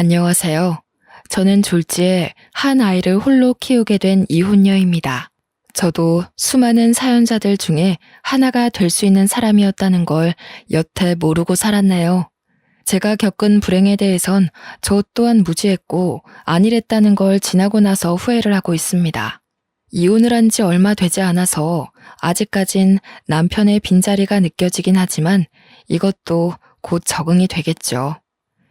안녕하세요. 저는 졸지에 한 아이를 홀로 키우게 된 이혼녀입니다. 저도 수많은 사연자들 중에 하나가 될 수 있는 사람이었다는 걸 여태 모르고 살았네요. 제가 겪은 불행에 대해선 저 또한 무지했고 안일했다는 걸 지나고 나서 후회를 하고 있습니다. 이혼을 한 지 얼마 되지 않아서 아직까진 남편의 빈자리가 느껴지긴 하지만 이것도 곧 적응이 되겠죠.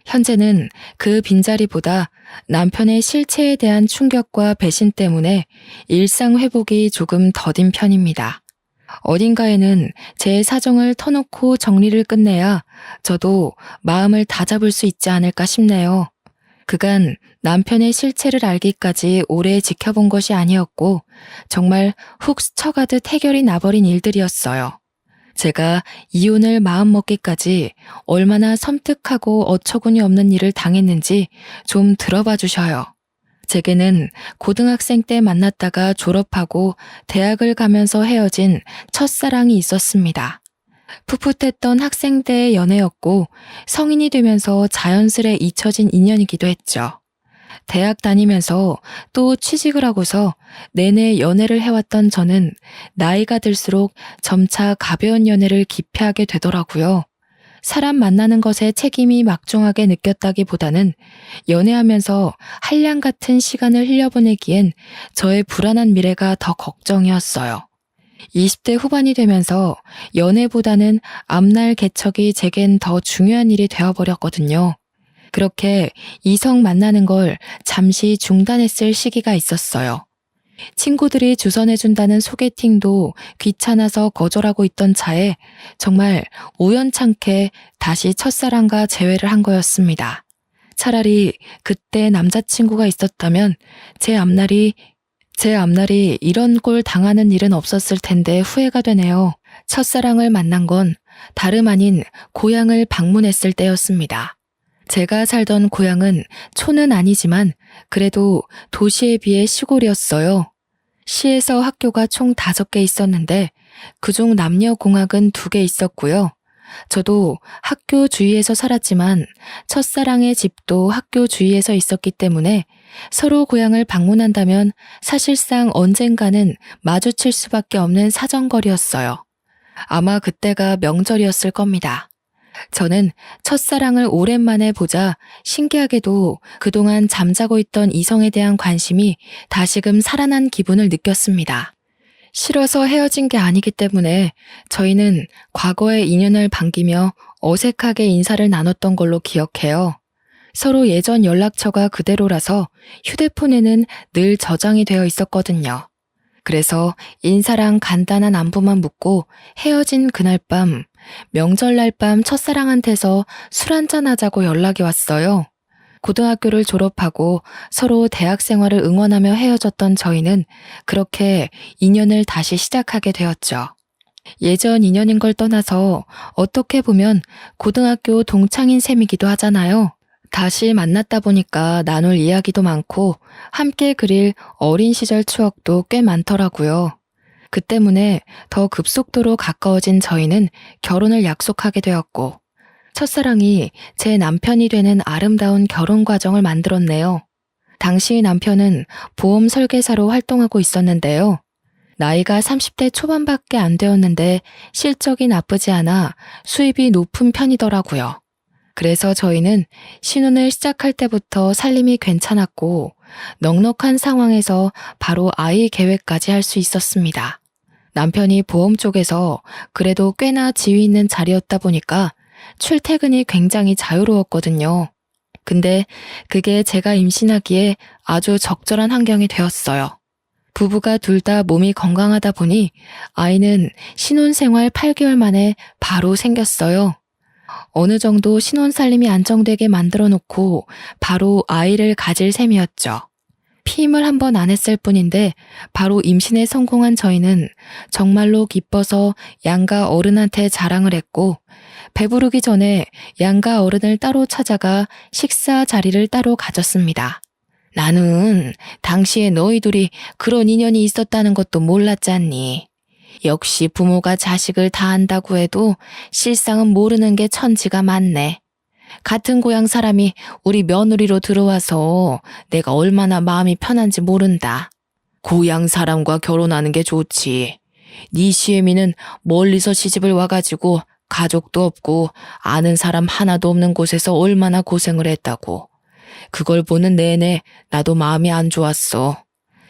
현재는 그 빈자리보다 남편의 실체에 대한 충격과 배신 때문에 일상 회복이 조금 더딘 편입니다. 어딘가에는 제 사정을 터놓고 정리를 끝내야 저도 마음을 다잡을 수 있지 않을까 싶네요. 그간 남편의 실체를 알기까지 오래 지켜본 것이 아니었고 정말 훅 스쳐가듯 해결이 나버린 일들이었어요. 제가 이혼을 마음먹기까지 얼마나 섬뜩하고 어처구니 없는 일을 당했는지 좀 들어봐 주셔요. 제게는 고등학생 때 만났다가 졸업하고 대학을 가면서 헤어진 첫사랑이 있었습니다. 풋풋했던 학생 때의 연애였고 성인이 되면서 자연스레 잊혀진 인연이기도 했죠. 대학 다니면서 또 취직을 하고서 내내 연애를 해왔던 저는 나이가 들수록 점차 가벼운 연애를 기피하게 되더라고요. 사람 만나는 것에 책임이 막중하게 느꼈다기보다는 연애하면서 한량 같은 시간을 흘려보내기엔 저의 불안한 미래가 더 걱정이었어요. 20대 후반이 되면서 연애보다는 앞날 개척이 제겐 더 중요한 일이 되어버렸거든요. 그렇게 이성 만나는 걸 잠시 중단했을 시기가 있었어요. 친구들이 주선해준다는 소개팅도 귀찮아서 거절하고 있던 차에 정말 우연찮게 다시 첫사랑과 재회를 한 거였습니다. 차라리 그때 남자친구가 있었다면 제 앞날이 이런 꼴 당하는 일은 없었을 텐데 후회가 되네요. 첫사랑을 만난 건 다름 아닌 고향을 방문했을 때였습니다. 제가 살던 고향은 촌은 아니지만 그래도 도시에 비해 시골이었어요. 시에서 학교가 총 5개 있었는데 그중 남녀공학은 2개 있었고요. 저도 학교 주위에서 살았지만 첫사랑의 집도 학교 주위에서 있었기 때문에 서로 고향을 방문한다면 사실상 언젠가는 마주칠 수밖에 없는 사정거리였어요. 아마 그때가 명절이었을 겁니다. 저는 첫사랑을 오랜만에 보자 신기하게도 그동안 잠자고 있던 이성에 대한 관심이 다시금 살아난 기분을 느꼈습니다. 싫어서 헤어진 게 아니기 때문에 저희는 과거의 인연을 반기며 어색하게 인사를 나눴던 걸로 기억해요. 서로 예전 연락처가 그대로라서 휴대폰에는 늘 저장이 되어 있었거든요. 그래서 인사랑 간단한 안부만 묻고 헤어진 그날 밤, 명절날 밤 첫사랑한테서 술 한잔 하자고 연락이 왔어요. 고등학교를 졸업하고 서로 대학 생활을 응원하며 헤어졌던 저희는 그렇게 인연을 다시 시작하게 되었죠. 예전 인연인 걸 떠나서 어떻게 보면 고등학교 동창인 셈이기도 하잖아요. 다시 만났다 보니까 나눌 이야기도 많고 함께 그릴 어린 시절 추억도 꽤 많더라고요. 그 때문에 더 급속도로 가까워진 저희는 결혼을 약속하게 되었고 첫사랑이 제 남편이 되는 아름다운 결혼 과정을 만들었네요. 당시 남편은 보험 설계사로 활동하고 있었는데요. 나이가 30대 초반밖에 안 되었는데 실적이 나쁘지 않아 수입이 높은 편이더라고요. 그래서 저희는 신혼을 시작할 때부터 살림이 괜찮았고 넉넉한 상황에서 바로 아이 계획까지 할 수 있었습니다. 남편이 보험 쪽에서 그래도 꽤나 지위 있는 자리였다 보니까 출퇴근이 굉장히 자유로웠거든요. 근데 그게 제가 임신하기에 아주 적절한 환경이 되었어요. 부부가 둘 다 몸이 건강하다 보니 아이는 신혼생활 8개월 만에 바로 생겼어요. 어느 정도 신혼살림이 안정되게 만들어 놓고 바로 아이를 가질 셈이었죠. 피임을 한 번 안 했을 뿐인데 바로 임신에 성공한 저희는 정말로 기뻐서 양가 어른한테 자랑을 했고 배부르기 전에 양가 어른을 따로 찾아가 식사 자리를 따로 가졌습니다. 나는 당시에 너희 둘이 그런 인연이 있었다는 것도 몰랐잖니. 역시 부모가 자식을 다 안다고 해도 실상은 모르는 게 천지가 많네. 같은 고향 사람이 우리 며느리로 들어와서 내가 얼마나 마음이 편한지 모른다. 고향 사람과 결혼하는 게 좋지. 네 시애미는 멀리서 시집을 와가지고 가족도 없고 아는 사람 하나도 없는 곳에서 얼마나 고생을 했다고. 그걸 보는 내내 나도 마음이 안 좋았어.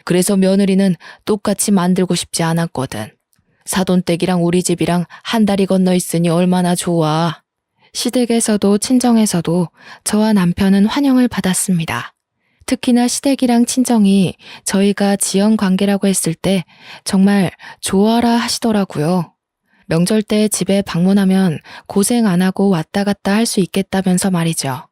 그래서 며느리는 똑같이 만들고 싶지 않았거든. 사돈댁이랑 우리 집이랑 한 다리 건너 있으니 얼마나 좋아. 시댁에서도 친정에서도 저와 남편은 환영을 받았습니다. 특히나 시댁이랑 친정이 저희가 지연 관계라고 했을 때 정말 좋아라 하시더라고요. 명절 때 집에 방문하면 고생 안 하고 왔다 갔다 할 수 있겠다면서 말이죠.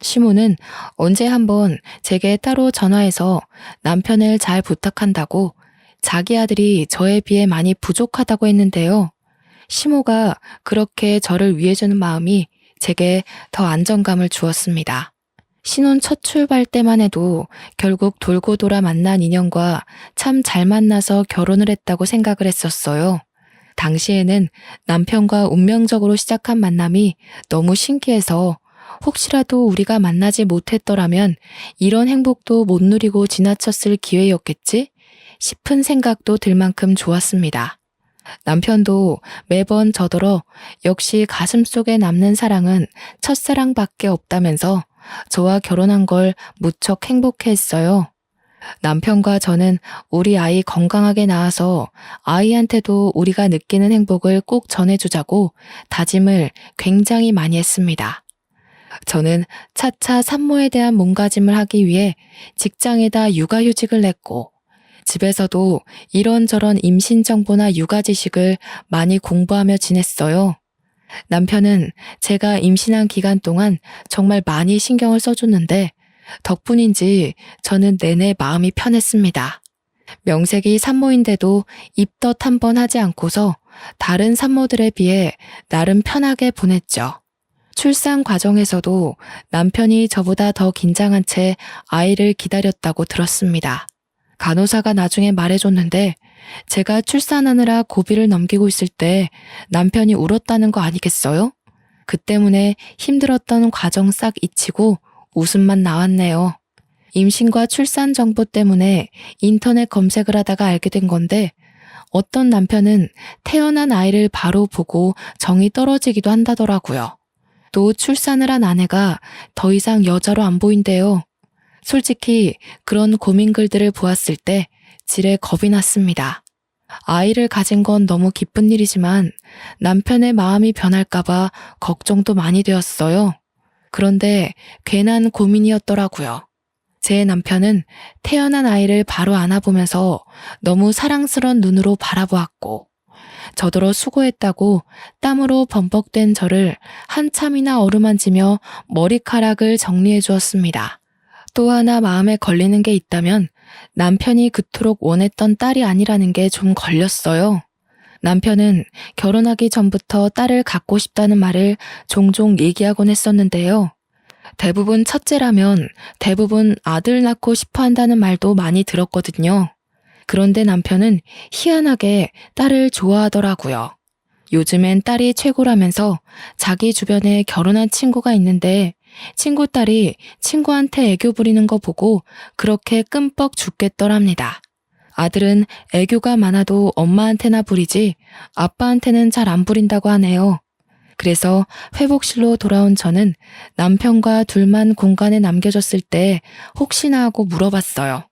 시모는 언제 한번 제게 따로 전화해서 남편을 잘 부탁한다고 자기 아들이 저에 비해 많이 부족하다고 했는데요. 시모가 그렇게 저를 위해주는 마음이 제게 더 안정감을 주었습니다. 신혼 첫 출발 때만 해도 결국 돌고 돌아 만난 인연과 참 잘 만나서 결혼을 했다고 생각을 했었어요. 당시에는 남편과 운명적으로 시작한 만남이 너무 신기해서 혹시라도 우리가 만나지 못했더라면 이런 행복도 못 누리고 지나쳤을 기회였겠지 싶은 생각도 들 만큼 좋았습니다. 남편도 매번 저더러 역시 가슴속에 남는 사랑은 첫사랑밖에 없다면서 저와 결혼한 걸 무척 행복해했어요. 남편과 저는 우리 아이 건강하게 낳아서 아이한테도 우리가 느끼는 행복을 꼭 전해주자고 다짐을 굉장히 많이 했습니다. 저는 차차 산모에 대한 몸가짐을 하기 위해 직장에다 육아휴직을 냈고 집에서도 이런저런 임신 정보나 육아 지식을 많이 공부하며 지냈어요. 남편은 제가 임신한 기간 동안 정말 많이 신경을 써줬는데 덕분인지 저는 내내 마음이 편했습니다. 명색이 산모인데도 입덧 한 번 하지 않고서 다른 산모들에 비해 나름 편하게 보냈죠. 출산 과정에서도 남편이 저보다 더 긴장한 채 아이를 기다렸다고 들었습니다. 간호사가 나중에 말해줬는데 제가 출산하느라 고비를 넘기고 있을 때 남편이 울었다는 거 아니겠어요? 그 때문에 힘들었던 과정 싹 잊히고 웃음만 나왔네요. 임신과 출산 정보 때문에 인터넷 검색을 하다가 알게 된 건데 어떤 남편은 태어난 아이를 바로 보고 정이 떨어지기도 한다더라고요. 또 출산을 한 아내가 더 이상 여자로 안 보인대요. 솔직히 그런 고민 글들을 보았을 때 지레 겁이 났습니다. 아이를 가진 건 너무 기쁜 일이지만 남편의 마음이 변할까봐 걱정도 많이 되었어요. 그런데 괜한 고민이었더라고요. 제 남편은 태어난 아이를 바로 안아보면서 너무 사랑스런 눈으로 바라보았고 저더러 수고했다고 땀으로 범벅된 저를 한참이나 어루만지며 머리카락을 정리해 주었습니다. 또 하나 마음에 걸리는 게 있다면 남편이 그토록 원했던 딸이 아니라는 게 좀 걸렸어요. 남편은 결혼하기 전부터 딸을 갖고 싶다는 말을 종종 얘기하곤 했었는데요. 대부분 첫째라면 대부분 아들 낳고 싶어 한다는 말도 많이 들었거든요. 그런데 남편은 희한하게 딸을 좋아하더라고요. 요즘엔 딸이 최고라면서 자기 주변에 결혼한 친구가 있는데 친구 딸이 친구한테 애교 부리는 거 보고 그렇게 끔뻑 죽겠더랍니다. 아들은 애교가 많아도 엄마한테나 부리지 아빠한테는 잘 안 부린다고 하네요. 그래서 회복실로 돌아온 저는 남편과 둘만 공간에 남겨졌을 때 혹시나 하고 물어봤어요.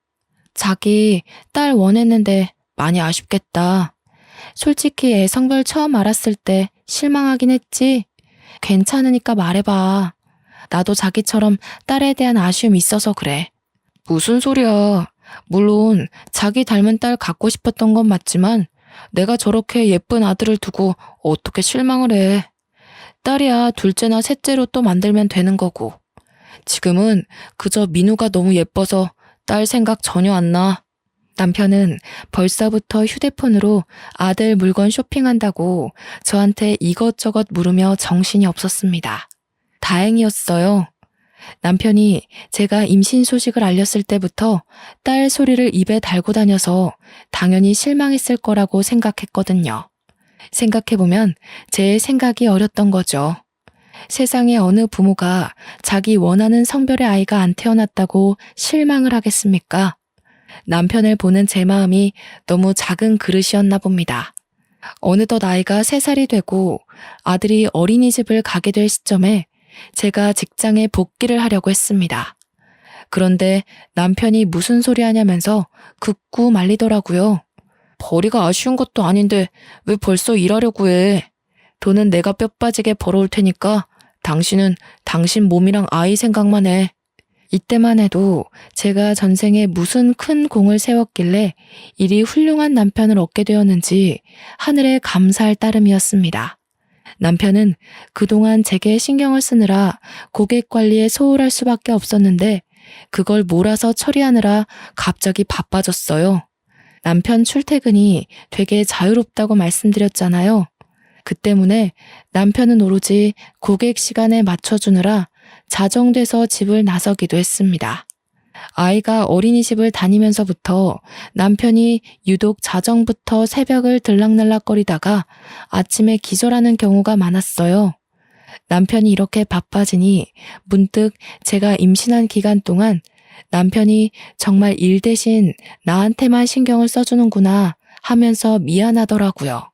자기 딸 원했는데 많이 아쉽겠다. 솔직히 애 성별 처음 알았을 때 실망하긴 했지. 괜찮으니까 말해봐. 나도 자기처럼 딸에 대한 아쉬움이 있어서 그래. 무슨 소리야. 물론 자기 닮은 딸 갖고 싶었던 건 맞지만 내가 저렇게 예쁜 아들을 두고 어떻게 실망을 해. 딸이야 둘째나 셋째로 또 만들면 되는 거고. 지금은 그저 민우가 너무 예뻐서 딸 생각 전혀 안 나. 남편은 벌써부터 휴대폰으로 아들 물건 쇼핑한다고 저한테 이것저것 물으며 정신이 없었습니다. 다행이었어요. 남편이 제가 임신 소식을 알렸을 때부터 딸 소리를 입에 달고 다녀서 당연히 실망했을 거라고 생각했거든요. 생각해보면 제 생각이 어렸던 거죠. 세상에 어느 부모가 자기 원하는 성별의 아이가 안 태어났다고 실망을 하겠습니까? 남편을 보는 제 마음이 너무 작은 그릇이었나 봅니다. 어느덧 아이가 3살이 되고 아들이 어린이집을 가게 될 시점에 제가 직장에 복귀를 하려고 했습니다. 그런데 남편이 무슨 소리 하냐면서 긋고 말리더라고요. 벌이가 아쉬운 것도 아닌데 왜 벌써 일하려고 해? 돈은 내가 뼈 빠지게 벌어올 테니까 당신은 당신 몸이랑 아이 생각만 해. 이때만 해도 제가 전생에 무슨 큰 공을 세웠길래 이리 훌륭한 남편을 얻게 되었는지 하늘에 감사할 따름이었습니다. 남편은 그동안 제게 신경을 쓰느라 고객 관리에 소홀할 수밖에 없었는데 그걸 몰아서 처리하느라 갑자기 바빠졌어요. 남편 출퇴근이 되게 자유롭다고 말씀드렸잖아요. 그 때문에 남편은 오로지 고객 시간에 맞춰주느라 자정돼서 집을 나서기도 했습니다. 아이가 어린이집을 다니면서부터 남편이 유독 자정부터 새벽을 들락날락거리다가 아침에 기절하는 경우가 많았어요. 남편이 이렇게 바빠지니 문득 제가 임신한 기간 동안 남편이 정말 일 대신 나한테만 신경을 써주는구나 하면서 미안하더라고요.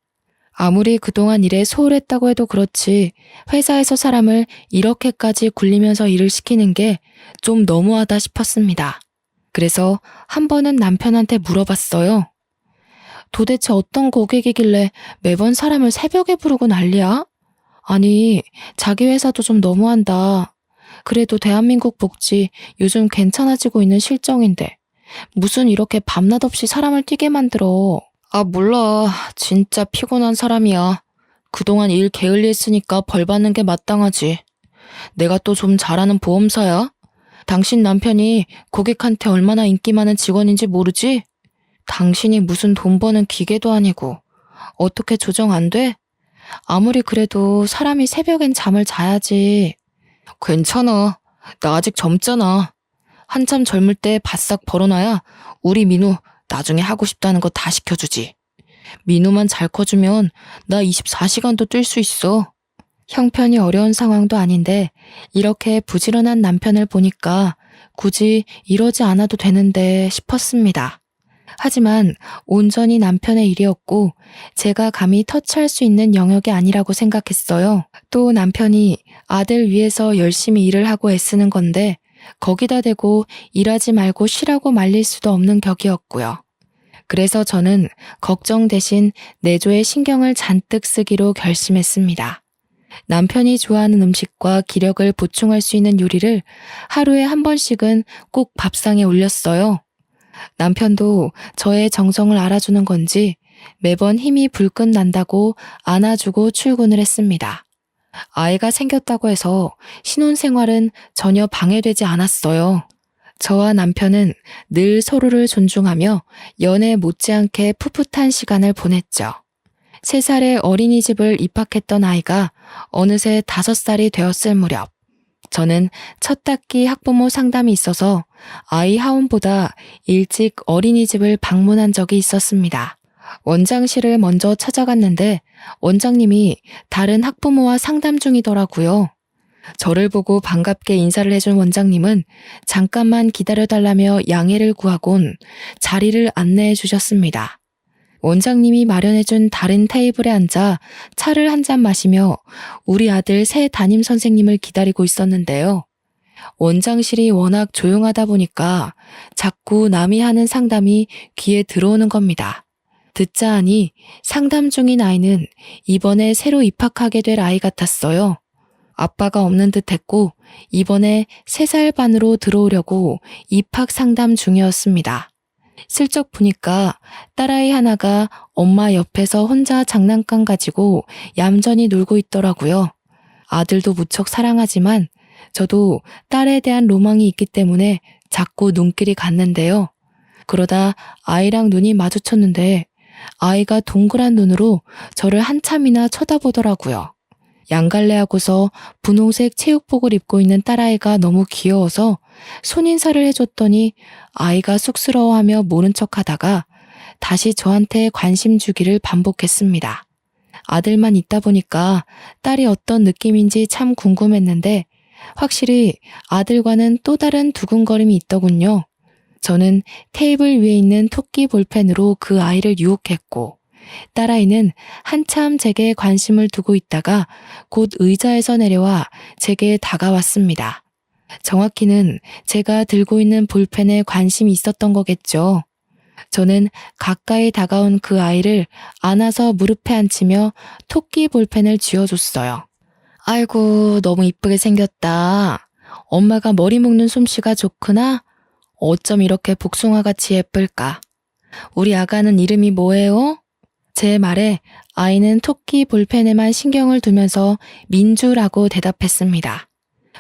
아무리 그동안 일에 소홀했다고 해도 그렇지 회사에서 사람을 이렇게까지 굴리면서 일을 시키는 게 좀 너무하다 싶었습니다. 그래서 한 번은 남편한테 물어봤어요. 도대체 어떤 고객이길래 매번 사람을 새벽에 부르고 난리야? 아니, 자기 회사도 좀 너무한다. 그래도 대한민국 복지 요즘 괜찮아지고 있는 실정인데 무슨 이렇게 밤낮 없이 사람을 뛰게 만들어. 아, 몰라. 진짜 피곤한 사람이야. 그동안 일 게을리했으니까 벌 받는 게 마땅하지. 내가 또 좀 잘하는 보험사야? 당신 남편이 고객한테 얼마나 인기 많은 직원인지 모르지? 당신이 무슨 돈 버는 기계도 아니고 어떻게 조정 안 돼? 아무리 그래도 사람이 새벽엔 잠을 자야지. 괜찮아. 나 아직 젊잖아. 한참 젊을 때 바싹 벌어놔야 우리 민우 나중에 하고 싶다는 거 다 시켜주지. 민우만 잘 커주면 나 24시간도 뛸 수 있어. 형편이 어려운 상황도 아닌데 이렇게 부지런한 남편을 보니까 굳이 이러지 않아도 되는데 싶었습니다. 하지만 온전히 남편의 일이었고 제가 감히 터치할 수 있는 영역이 아니라고 생각했어요. 또 남편이 아들 위해서 열심히 일을 하고 애쓰는 건데 거기다 대고 일하지 말고 쉬라고 말릴 수도 없는 격이었고요. 그래서 저는 걱정 대신 내조에 신경을 잔뜩 쓰기로 결심했습니다. 남편이 좋아하는 음식과 기력을 보충할 수 있는 요리를 하루에 한 번씩은 꼭 밥상에 올렸어요. 남편도 저의 정성을 알아주는 건지 매번 힘이 불끈 난다고 안아주고 출근을 했습니다. 아이가 생겼다고 해서 신혼생활은 전혀 방해되지 않았어요. 저와 남편은 늘 서로를 존중하며 연애 못지않게 풋풋한 시간을 보냈죠. 3살의 어린이집을 입학했던 아이가 어느새 5살이 되었을 무렵 저는 첫 학기 학부모 상담이 있어서 아이 하원보다 일찍 어린이집을 방문한 적이 있었습니다. 원장실을 먼저 찾아갔는데 원장님이 다른 학부모와 상담 중이더라고요. 저를 보고 반갑게 인사를 해준 원장님은 잠깐만 기다려달라며 양해를 구하곤 자리를 안내해 주셨습니다. 원장님이 마련해준 다른 테이블에 앉아 차를 한 잔 마시며 우리 아들 새 담임 선생님을 기다리고 있었는데요. 원장실이 워낙 조용하다 보니까 자꾸 남이 하는 상담이 귀에 들어오는 겁니다. 듣자 하니 상담 중인 아이는 이번에 새로 입학하게 될 아이 같았어요. 아빠가 없는 듯 했고 이번에 3살 반으로 들어오려고 입학 상담 중이었습니다. 슬쩍 보니까 딸아이 하나가 엄마 옆에서 혼자 장난감 가지고 얌전히 놀고 있더라고요. 아들도 무척 사랑하지만 저도 딸에 대한 로망이 있기 때문에 자꾸 눈길이 갔는데요. 그러다 아이랑 눈이 마주쳤는데 아이가 동그란 눈으로 저를 한참이나 쳐다보더라고요. 양갈래하고서 분홍색 체육복을 입고 있는 딸아이가 너무 귀여워서 손인사를 해줬더니 아이가 쑥스러워하며 모른 척하다가 다시 저한테 관심 주기를 반복했습니다. 아들만 있다 보니까 딸이 어떤 느낌인지 참 궁금했는데 확실히 아들과는 또 다른 두근거림이 있더군요. 저는 테이블 위에 있는 토끼 볼펜으로 그 아이를 유혹했고 딸아이는 한참 제게 관심을 두고 있다가 곧 의자에서 내려와 제게 다가왔습니다. 정확히는 제가 들고 있는 볼펜에 관심이 있었던 거겠죠. 저는 가까이 다가온 그 아이를 안아서 무릎에 앉히며 토끼 볼펜을 쥐어줬어요. 아이고, 너무 이쁘게 생겼다. 엄마가 머리 묶는 솜씨가 좋구나. 어쩜 이렇게 복숭아같이 예쁠까? 우리 아가는 이름이 뭐예요? 제 말에 아이는 토끼 볼펜에만 신경을 두면서 민주라고 대답했습니다.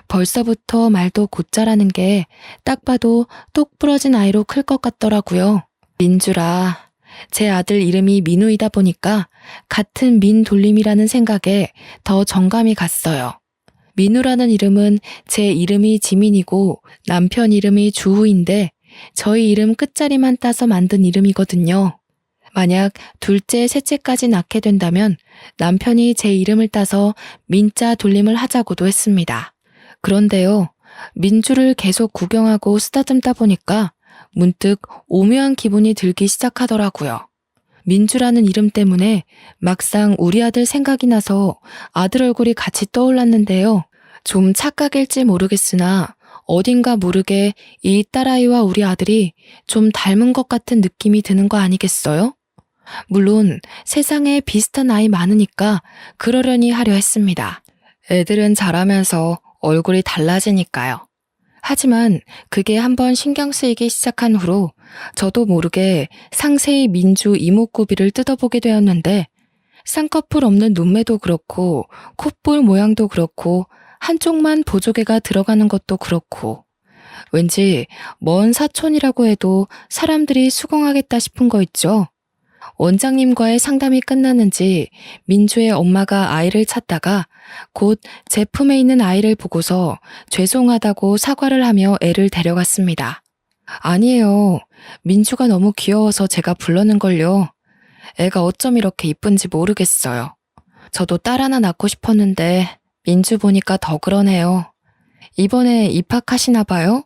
벌써부터 말도 곧잘하는 게 딱 봐도 똑 부러진 아이로 클 것 같더라고요. 민주라. 제 아들 이름이 민우이다 보니까 같은 민돌림이라는 생각에 더 정감이 갔어요. 민우라는 이름은 제 이름이 지민이고 남편 이름이 주우인데 저희 이름 끝자리만 따서 만든 이름이거든요. 만약 둘째, 셋째까지 낳게 된다면 남편이 제 이름을 따서 민자 돌림을 하자고도 했습니다. 그런데요, 민주를 계속 구경하고 쓰다듬다 보니까 문득 오묘한 기분이 들기 시작하더라고요. 민주라는 이름 때문에 막상 우리 아들 생각이 나서 아들 얼굴이 같이 떠올랐는데요. 좀 착각일지 모르겠으나 어딘가 모르게 이 딸아이와 우리 아들이 좀 닮은 것 같은 느낌이 드는 거 아니겠어요? 물론 세상에 비슷한 아이 많으니까 그러려니 하려 했습니다. 애들은 자라면서 얼굴이 달라지니까요. 하지만 그게 한번 신경 쓰이기 시작한 후로 저도 모르게 상세히 민주 이목구비를 뜯어보게 되었는데 쌍꺼풀 없는 눈매도 그렇고 콧볼 모양도 그렇고 한쪽만 보조개가 들어가는 것도 그렇고 왠지 먼 사촌이라고 해도 사람들이 수긍하겠다 싶은 거 있죠. 원장님과의 상담이 끝났는지 민주의 엄마가 아이를 찾다가 곧 제품에 있는 아이를 보고서 죄송하다고 사과를 하며 애를 데려갔습니다. 아니에요. 민주가 너무 귀여워서 제가 불렀는걸요. 애가 어쩜 이렇게 이쁜지 모르겠어요. 저도 딸 하나 낳고 싶었는데 민주 보니까 더 그러네요. 이번에 입학하시나 봐요?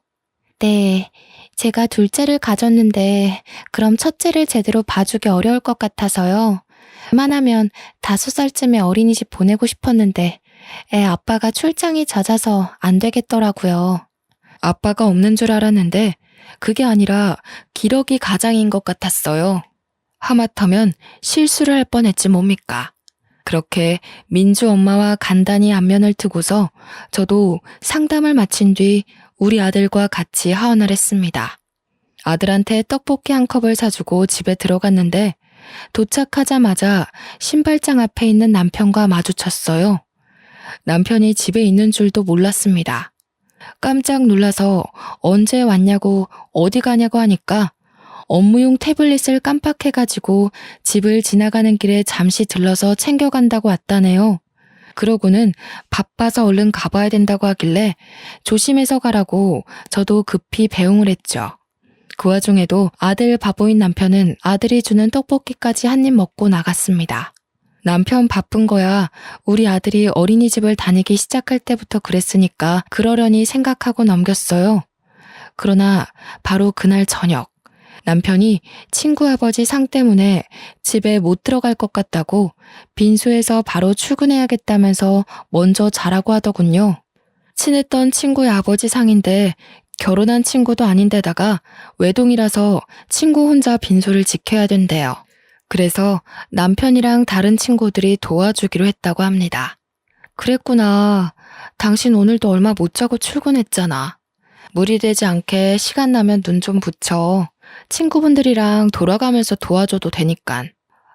네. 제가 둘째를 가졌는데 그럼 첫째를 제대로 봐주기 어려울 것 같아서요. 웬만하면 5살쯤에 어린이집 보내고 싶었는데 애 아빠가 출장이 잦아서 안 되겠더라고요. 아빠가 없는 줄 알았는데 그게 아니라 기러기 가장인 것 같았어요. 하마터면 실수를 할 뻔했지 뭡니까. 그렇게 민주 엄마와 간단히 안면을 트고서 저도 상담을 마친 뒤 우리 아들과 같이 하원을 했습니다. 아들한테 떡볶이 한 컵을 사주고 집에 들어갔는데 도착하자마자 신발장 앞에 있는 남편과 마주쳤어요. 남편이 집에 있는 줄도 몰랐습니다. 깜짝 놀라서 언제 왔냐고 어디 가냐고 하니까 업무용 태블릿을 깜빡해가지고 집을 지나가는 길에 잠시 들러서 챙겨간다고 왔다네요. 그러고는 바빠서 얼른 가봐야 된다고 하길래 조심해서 가라고 저도 급히 배웅을 했죠. 그 와중에도 아들 바보인 남편은 아들이 주는 떡볶이까지 한 입 먹고 나갔습니다. 남편 바쁜 거야 우리 아들이 어린이집을 다니기 시작할 때부터 그랬으니까 그러려니 생각하고 넘겼어요. 그러나 바로 그날 저녁 남편이 친구 아버지 상 때문에 집에 못 들어갈 것 같다고 빈소에서 바로 출근해야겠다면서 먼저 자라고 하더군요. 친했던 친구의 아버지 상인데 결혼한 친구도 아닌데다가 외동이라서 친구 혼자 빈소를 지켜야 된대요. 그래서 남편이랑 다른 친구들이 도와주기로 했다고 합니다. 그랬구나. 당신 오늘도 얼마 못 자고 출근했잖아. 무리되지 않게 시간 나면 눈 좀 붙여. 친구분들이랑 돌아가면서 도와줘도 되니깐.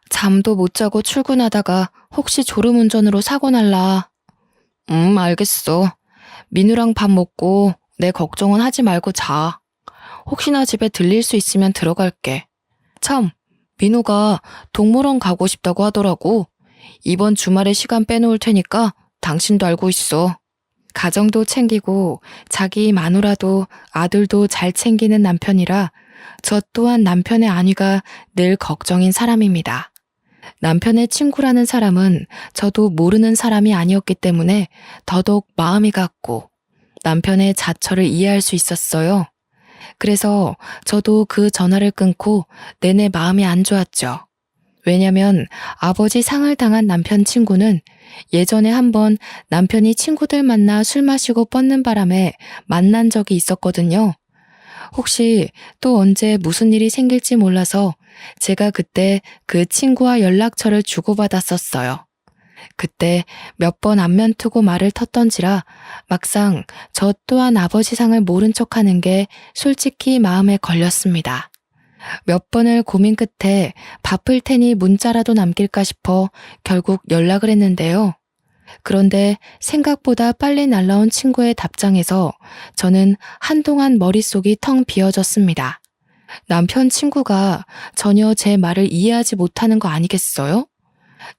잠도 못 자고 출근하다가 혹시 졸음운전으로 사고 날라. 알겠어. 민우랑 밥 먹고 내 걱정은 하지 말고 자. 혹시나 집에 들릴 수 있으면 들어갈게. 참, 민우가 동물원 가고 싶다고 하더라고. 이번 주말에 시간 빼놓을 테니까 당신도 알고 있어. 가정도 챙기고 자기 마누라도 아들도 잘 챙기는 남편이라 저 또한 남편의 안위가 늘 걱정인 사람입니다. 남편의 친구라는 사람은 저도 모르는 사람이 아니었기 때문에 더더욱 마음이 갔고 남편의 자처를 이해할 수 있었어요. 그래서 저도 그 전화를 끊고 내내 마음이 안 좋았죠. 왜냐면 아버지 상을 당한 남편 친구는 예전에 한번 남편이 친구들 만나 술 마시고 뻗는 바람에 만난 적이 있었거든요. 혹시 또 언제 무슨 일이 생길지 몰라서 제가 그때 그 친구와 연락처를 주고받았었어요. 그때 몇 번 안면 트고 말을 텄던지라 막상 저 또한 아버지 상을 모른 척하는 게 솔직히 마음에 걸렸습니다. 몇 번을 고민 끝에 바쁠 테니 문자라도 남길까 싶어 결국 연락을 했는데요. 그런데 생각보다 빨리 날라온 친구의 답장에서 저는 한동안 머릿속이 텅 비어졌습니다. 남편 친구가 전혀 제 말을 이해하지 못하는 거 아니겠어요?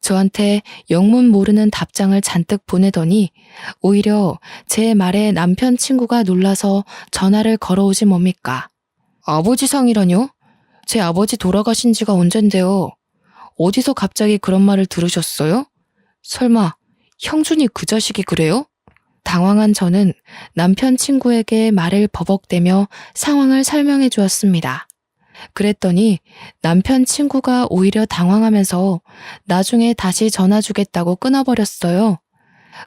저한테 영문 모르는 답장을 잔뜩 보내더니 오히려 제 말에 남편 친구가 놀라서 전화를 걸어오지 뭡니까? 아버지 상이라뇨? 제 아버지 돌아가신 지가 언젠데요. 어디서 갑자기 그런 말을 들으셨어요? 설마 형준이 그 자식이 그래요? 당황한 저는 남편 친구에게 말을 버벅대며 상황을 설명해 주었습니다. 그랬더니 남편 친구가 오히려 당황하면서 나중에 다시 전화 주겠다고 끊어버렸어요.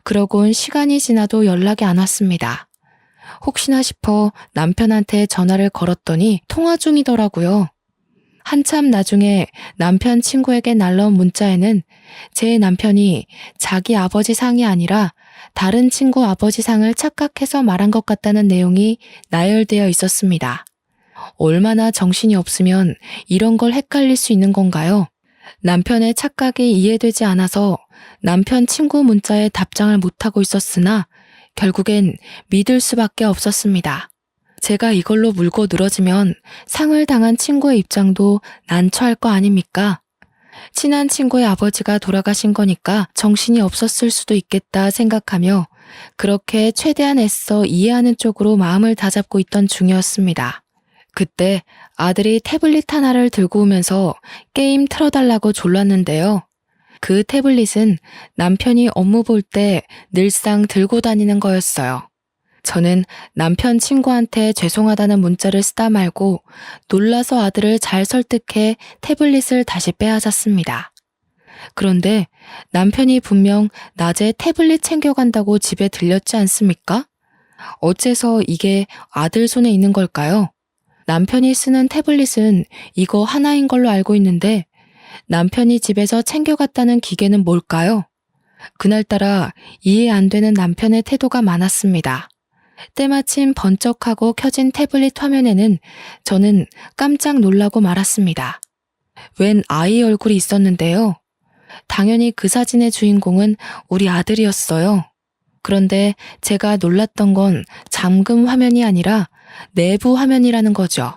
그러곤 시간이 지나도 연락이 안 왔습니다. 혹시나 싶어 남편한테 전화를 걸었더니 통화 중이더라고요. 한참 나중에 남편 친구에게 날라온 문자에는 제 남편이 자기 아버지 상이 아니라 다른 친구 아버지 상을 착각해서 말한 것 같다는 내용이 나열되어 있었습니다. 얼마나 정신이 없으면 이런 걸 헷갈릴 수 있는 건가요? 남편의 착각이 이해되지 않아서 남편 친구 문자에 답장을 못하고 있었으나 결국엔 믿을 수밖에 없었습니다. 제가 이걸로 물고 늘어지면 상을 당한 친구의 입장도 난처할 거 아닙니까? 친한 친구의 아버지가 돌아가신 거니까 정신이 없었을 수도 있겠다 생각하며 그렇게 최대한 애써 이해하는 쪽으로 마음을 다잡고 있던 중이었습니다. 그때 아들이 태블릿 하나를 들고 오면서 게임 틀어달라고 졸랐는데요. 그 태블릿은 남편이 업무 볼 때 늘상 들고 다니는 거였어요. 저는 남편 친구한테 죄송하다는 문자를 쓰다 말고 놀라서 아들을 잘 설득해 태블릿을 다시 빼앗았습니다. 그런데 남편이 분명 낮에 태블릿 챙겨간다고 집에 들렸지 않습니까? 어째서 이게 아들 손에 있는 걸까요? 남편이 쓰는 태블릿은 이거 하나인 걸로 알고 있는데 남편이 집에서 챙겨갔다는 기계는 뭘까요? 그날따라 이해 안 되는 남편의 태도가 많았습니다. 때마침 번쩍하고 켜진 태블릿 화면에는 저는 깜짝 놀라고 말았습니다. 웬 아이 얼굴이 있었는데요. 당연히 그 사진의 주인공은 우리 아들이었어요. 그런데 제가 놀랐던 건 잠금 화면이 아니라 내부 화면이라는 거죠.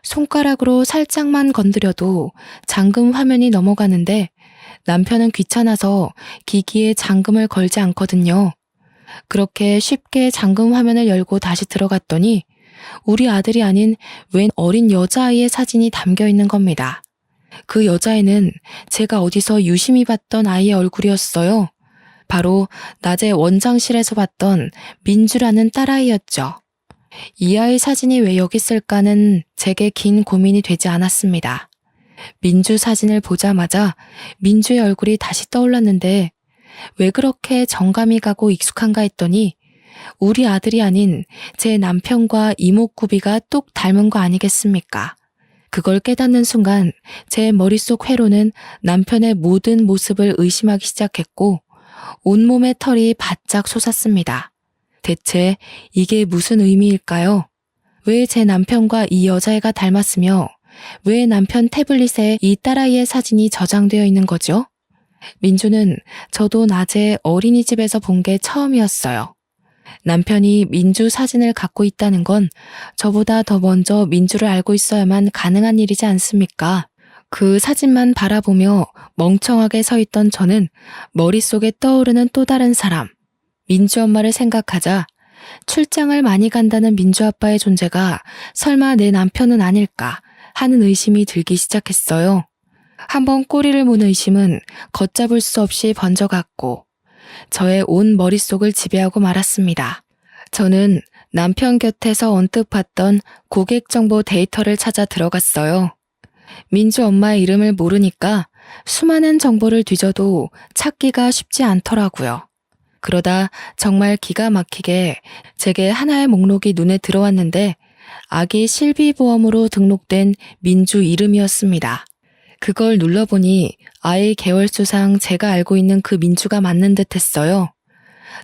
손가락으로 살짝만 건드려도 잠금 화면이 넘어가는데 남편은 귀찮아서 기기에 잠금을 걸지 않거든요. 그렇게 쉽게 잠금 화면을 열고 다시 들어갔더니 우리 아들이 아닌 웬 어린 여자아이의 사진이 담겨 있는 겁니다. 그 여자애는 제가 어디서 유심히 봤던 아이의 얼굴이었어요. 바로 낮에 원장실에서 봤던 민주라는 딸아이였죠. 이 아이 사진이 왜 여기 있을까는 제게 긴 고민이 되지 않았습니다. 민주 사진을 보자마자 민주의 얼굴이 다시 떠올랐는데 왜 그렇게 정감이 가고 익숙한가 했더니 우리 아들이 아닌 제 남편과 이목구비가 똑 닮은 거 아니겠습니까? 그걸 깨닫는 순간 제 머릿속 회로는 남편의 모든 모습을 의심하기 시작했고 온몸의 털이 바짝 솟았습니다. 대체 이게 무슨 의미일까요? 왜 제 남편과 이 여자애가 닮았으며 왜 남편 태블릿에 이 딸아이의 사진이 저장되어 있는 거죠? 민주는 저도 낮에 어린이집에서 본 게 처음이었어요. 남편이 민주 사진을 갖고 있다는 건 저보다 더 먼저 민주를 알고 있어야만 가능한 일이지 않습니까? 그 사진만 바라보며 멍청하게 서 있던 저는 머릿속에 떠오르는 또 다른 사람, 민주 엄마를 생각하자 출장을 많이 간다는 민주 아빠의 존재가 설마 내 남편은 아닐까 하는 의심이 들기 시작했어요. 한번 꼬리를 무는 의심은 걷잡을 수 없이 번져갔고 저의 온 머릿속을 지배하고 말았습니다. 저는 남편 곁에서 언뜻 봤던 고객 정보 데이터를 찾아 들어갔어요. 민주 엄마의 이름을 모르니까 수많은 정보를 뒤져도 찾기가 쉽지 않더라고요. 그러다 정말 기가 막히게 제게 하나의 목록이 눈에 들어왔는데 아기 실비보험으로 등록된 민주 이름이었습니다. 그걸 눌러보니 아이 개월수상 제가 알고 있는 그 민주가 맞는 듯 했어요.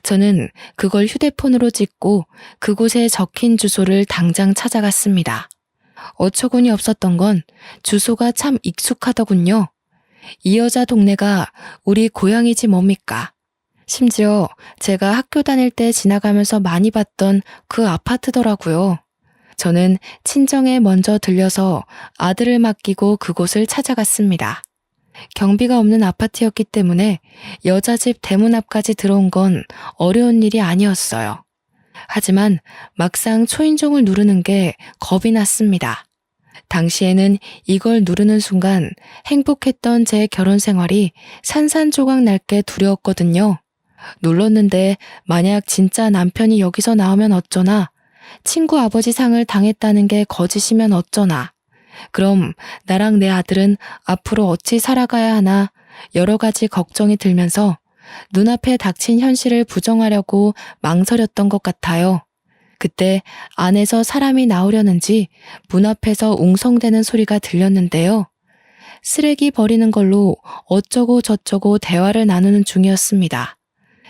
저는 그걸 휴대폰으로 찍고 그곳에 적힌 주소를 당장 찾아갔습니다. 어처구니 없었던 건 주소가 참 익숙하더군요. 이 여자 동네가 우리 고향이지 뭡니까? 심지어 제가 학교 다닐 때 지나가면서 많이 봤던 그 아파트더라고요. 저는 친정에 먼저 들려서 아들을 맡기고 그곳을 찾아갔습니다. 경비가 없는 아파트였기 때문에 여자 집 대문 앞까지 들어온 건 어려운 일이 아니었어요. 하지만 막상 초인종을 누르는 게 겁이 났습니다. 당시에는 이걸 누르는 순간 행복했던 제 결혼 생활이 산산조각 날 게 두려웠거든요. 눌렀는데 만약 진짜 남편이 여기서 나오면 어쩌나, 친구 아버지 상을 당했다는 게 거짓이면 어쩌나, 그럼 나랑 내 아들은 앞으로 어찌 살아가야 하나 여러 가지 걱정이 들면서 눈앞에 닥친 현실을 부정하려고 망설였던 것 같아요. 그때 안에서 사람이 나오려는지 문 앞에서 웅성대는 소리가 들렸는데요. 쓰레기 버리는 걸로 어쩌고 저쩌고 대화를 나누는 중이었습니다.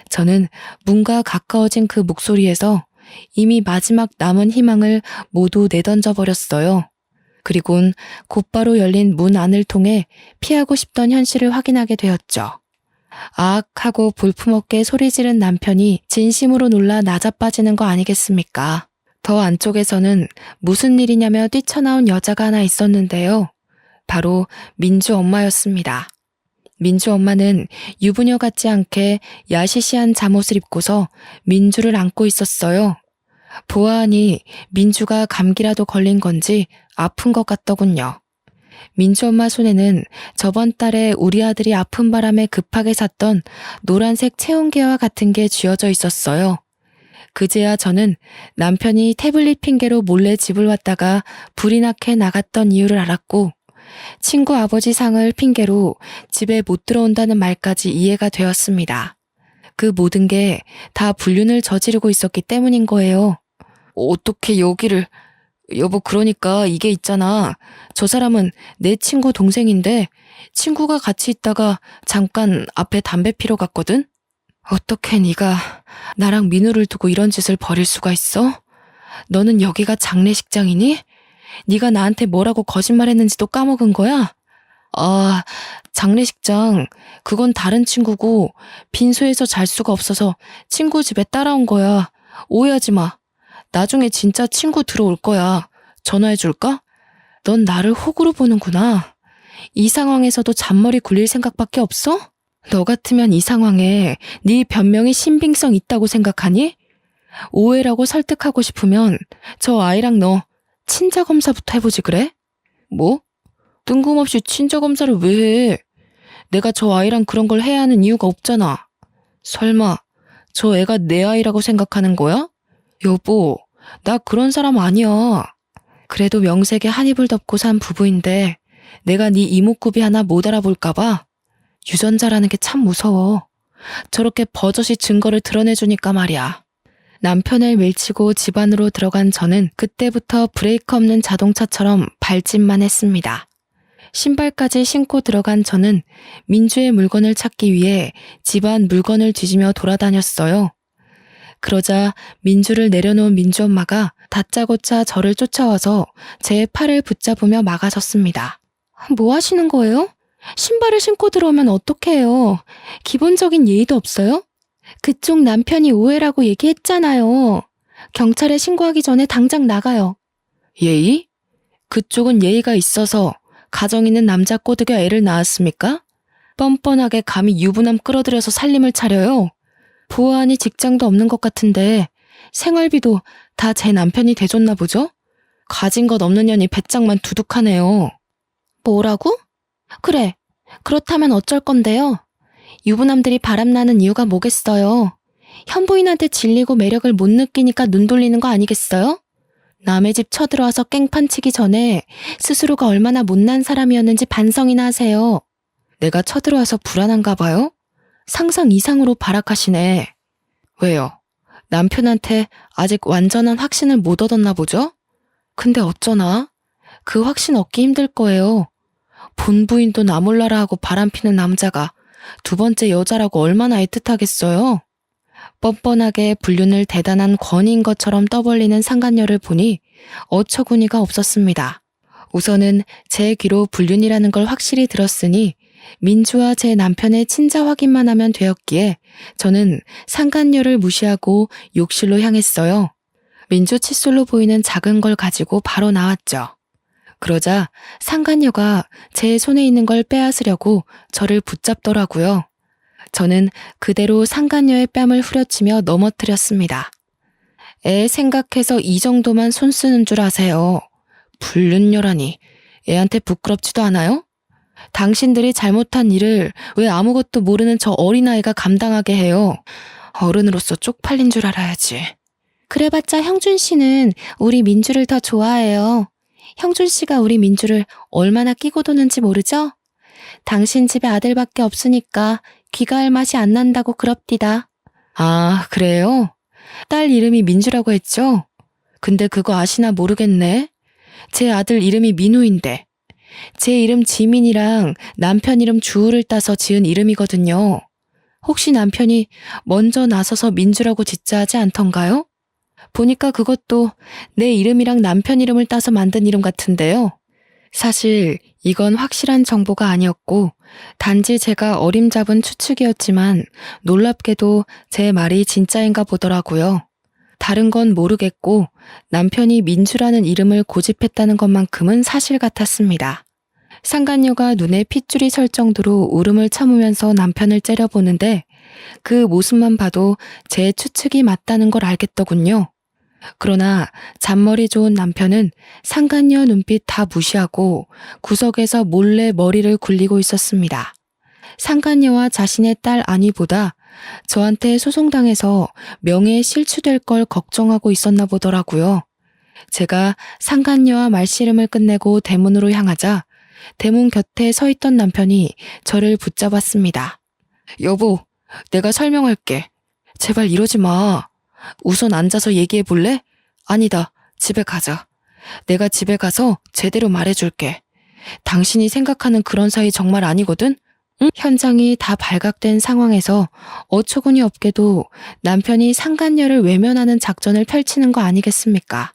저는 문과 가까워진 그 목소리에서 이미 마지막 남은 희망을 모두 내던져 버렸어요. 그리곤 곧바로 열린 문 안을 통해 피하고 싶던 현실을 확인하게 되었죠. 아악 하고 볼품없게 소리 지른 남편이 진심으로 놀라 나자빠지는 거 아니겠습니까? 더 안쪽에서는 무슨 일이냐며 뛰쳐나온 여자가 하나 있었는데요. 바로 민주 엄마였습니다. 민주 엄마는 유부녀 같지 않게 야시시한 잠옷을 입고서 민주를 안고 있었어요. 보아하니 민주가 감기라도 걸린 건지 아픈 것 같더군요. 민주 엄마 손에는 저번 달에 우리 아들이 아픈 바람에 급하게 샀던 노란색 체온계와 같은 게 쥐어져 있었어요. 그제야 저는 남편이 태블릿 핑계로 몰래 집을 왔다가 불이 나게 나갔던 이유를 알았고, 친구 아버지 상을 핑계로 집에 못 들어온다는 말까지 이해가 되었습니다. 그 모든 게 다 불륜을 저지르고 있었기 때문인 거예요. 어떻게 여기를... 여보, 그러니까 이게 있잖아. 저 사람은 내 친구 동생인데 친구가 같이 있다가 잠깐 앞에 담배 피러 갔거든? 어떻게 네가 나랑 민우를 두고 이런 짓을 벌일 수가 있어? 너는 여기가 장례식장이니? 네가 나한테 뭐라고 거짓말했는지도 까먹은 거야? 아, 장례식장. 그건 다른 친구고 빈소에서 잘 수가 없어서 친구 집에 따라온 거야. 오해하지 마. 나중에 진짜 친구 들어올 거야. 전화해줄까? 넌 나를 호구로 보는구나. 이 상황에서도 잔머리 굴릴 생각밖에 없어? 너 같으면 이 상황에 네 변명이 신빙성 있다고 생각하니? 오해라고 설득하고 싶으면 저 아이랑 너 친자검사부터 해보지 그래? 뭐? 뜬금없이 친자검사를 왜 해? 내가 저 아이랑 그런 걸 해야 하는 이유가 없잖아. 설마 저 애가 내 아이라고 생각하는 거야? 여보, 나 그런 사람 아니야. 그래도 명색에 한 입을 덮고 산 부부인데 내가 네 이목구비 하나 못 알아볼까봐 유전자라는 게 참 무서워. 저렇게 버젓이 증거를 드러내주니까 말이야. 남편을 밀치고 집 안으로 들어간 저는 그때부터 브레이크 없는 자동차처럼 밟짓만 했습니다. 신발까지 신고 들어간 저는 민주의 물건을 찾기 위해 집안 물건을 뒤지며 돌아다녔어요. 그러자 민주를 내려놓은 민주 엄마가 다짜고짜 저를 쫓아와서 제 팔을 붙잡으며 막아섰습니다. 뭐 하시는 거예요? 신발을 신고 들어오면 어떡해요? 기본적인 예의도 없어요? 그쪽 남편이 오해라고 얘기했잖아요. 경찰에 신고하기 전에 당장 나가요. 예의? 그쪽은 예의가 있어서 가정 있는 남자 꼬드겨 애를 낳았습니까? 뻔뻔하게 감히 유부남 끌어들여서 살림을 차려요. 보아하니 직장도 없는 것 같은데 생활비도 다 제 남편이 대줬나 보죠? 가진 것 없는 년이 배짱만 두둑하네요. 뭐라고? 그래. 그렇다면 어쩔 건데요? 유부남들이 바람나는 이유가 뭐겠어요? 현부인한테 질리고 매력을 못 느끼니까 눈 돌리는 거 아니겠어요? 남의 집 쳐들어와서 깽판 치기 전에 스스로가 얼마나 못난 사람이었는지 반성이나 하세요. 내가 쳐들어와서 불안한가 봐요? 상상 이상으로 발악하시네. 왜요? 남편한테 아직 완전한 확신을 못 얻었나 보죠? 근데 어쩌나? 그 확신 얻기 힘들 거예요. 본부인도 나 몰라라 하고 바람피는 남자가 두 번째 여자라고 얼마나 애틋하겠어요? 뻔뻔하게 불륜을 대단한 권위인 것처럼 떠벌리는 상간녀를 보니 어처구니가 없었습니다. 우선은 제 귀로 불륜이라는 걸 확실히 들었으니 민주와 제 남편의 친자 확인만 하면 되었기에 저는 상간녀를 무시하고 욕실로 향했어요. 민주 칫솔로 보이는 작은 걸 가지고 바로 나왔죠. 그러자 상간녀가 제 손에 있는 걸 빼앗으려고 저를 붙잡더라고요. 저는 그대로 상간녀의 뺨을 후려치며 넘어뜨렸습니다. 애 생각해서 이 정도만 손 쓰는 줄 아세요. 불륜녀라니 애한테 부끄럽지도 않아요? 당신들이 잘못한 일을 왜 아무것도 모르는 저 어린아이가 감당하게 해요? 어른으로서 쪽팔린 줄 알아야지. 그래봤자 형준 씨는 우리 민주를 더 좋아해요. 형준 씨가 우리 민주를 얼마나 끼고 도는지 모르죠? 당신 집에 아들밖에 없으니까 귀가할 맛이 안 난다고 그럽디다. 아, 그래요? 딸 이름이 민주라고 했죠? 근데 그거 아시나 모르겠네. 제 아들 이름이 민우인데 제 이름 지민이랑 남편 이름 주우를 따서 지은 이름이거든요. 혹시 남편이 먼저 나서서 민주라고 짓자 하지 않던가요? 보니까 그것도 내 이름이랑 남편 이름을 따서 만든 이름 같은데요. 사실 이건 확실한 정보가 아니었고 단지 제가 어림잡은 추측이었지만 놀랍게도 제 말이 진짜인가 보더라고요. 다른 건 모르겠고 남편이 민주라는 이름을 고집했다는 것만큼은 사실 같았습니다. 상간녀가 눈에 핏줄이 설 정도로 울음을 참으면서 남편을 째려보는데 그 모습만 봐도 제 추측이 맞다는 걸 알겠더군요. 그러나 잔머리 좋은 남편은 상간녀 눈빛 다 무시하고 구석에서 몰래 머리를 굴리고 있었습니다. 상간녀와 자신의 딸 안위보다 저한테 소송당해서 명예에 실추될 걸 걱정하고 있었나 보더라고요. 제가 상간녀와 말씨름을 끝내고 대문으로 향하자 대문 곁에 서 있던 남편이 저를 붙잡았습니다. 여보, 내가 설명할게. 제발 이러지 마. 우선 앉아서 얘기해 볼래? 아니다, 집에 가자. 내가 집에 가서 제대로 말해줄게. 당신이 생각하는 그런 사이 정말 아니거든? 응? 현장이 다 발각된 상황에서 어처구니 없게도 남편이 상간녀를 외면하는 작전을 펼치는 거 아니겠습니까?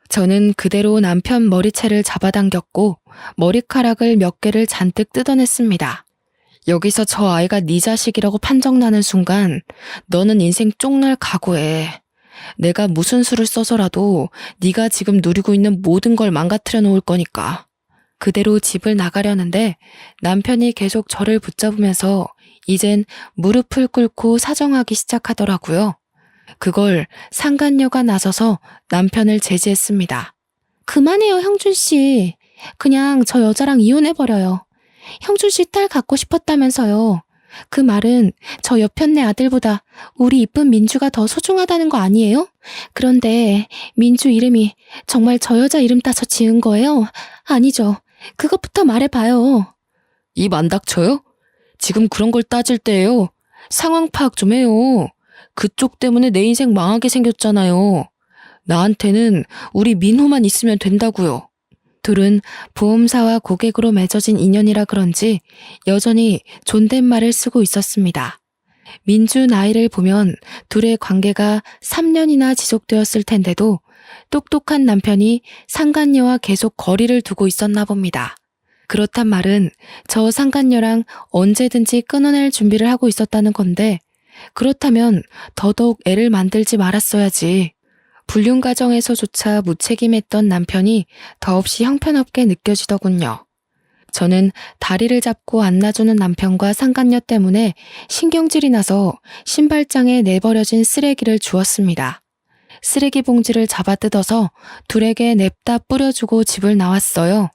저는 그대로 남편 머리채를 잡아당겼고 머리카락을 몇 개를 잔뜩 뜯어냈습니다. 여기서 저 아이가 네 자식이라고 판정나는 순간 너는 인생 쪽날 각오해. 내가 무슨 수를 써서라도 네가 지금 누리고 있는 모든 걸 망가뜨려 놓을 거니까. 그대로 집을 나가려는데 남편이 계속 저를 붙잡으면서 이젠 무릎을 꿇고 사정하기 시작하더라고요. 그걸 상간녀가 나서서 남편을 제지했습니다. 그만해요, 형준 씨. 그냥 저 여자랑 이혼해버려요. 형준 씨 딸 갖고 싶었다면서요. 그 말은 저 여편네 아들보다 우리 이쁜 민주가 더 소중하다는 거 아니에요? 그런데 민주 이름이 정말 저 여자 이름 따서 지은 거예요? 아니죠. 그것부터 말해봐요. 입 안 닥쳐요? 지금 그런 걸 따질 때예요. 상황 파악 좀 해요. 그쪽 때문에 내 인생 망하게 생겼잖아요. 나한테는 우리 민호만 있으면 된다고요. 둘은 보험사와 고객으로 맺어진 인연이라 그런지 여전히 존댓말을 쓰고 있었습니다. 민주 나이를 보면 둘의 관계가 3년이나 지속되었을 텐데도 똑똑한 남편이 상간녀와 계속 거리를 두고 있었나 봅니다. 그렇단 말은 저 상간녀랑 언제든지 끊어낼 준비를 하고 있었다는 건데 그렇다면 더더욱 애를 만들지 말았어야지. 불륜 과정에서조차 무책임했던 남편이 더없이 형편없게 느껴지더군요. 저는 다리를 잡고 안아주는 남편과 상간녀 때문에 신경질이 나서 신발장에 내버려진 쓰레기를 주웠습니다. 쓰레기 봉지를 잡아 뜯어서 둘에게 냅다 뿌려주고 집을 나왔어요.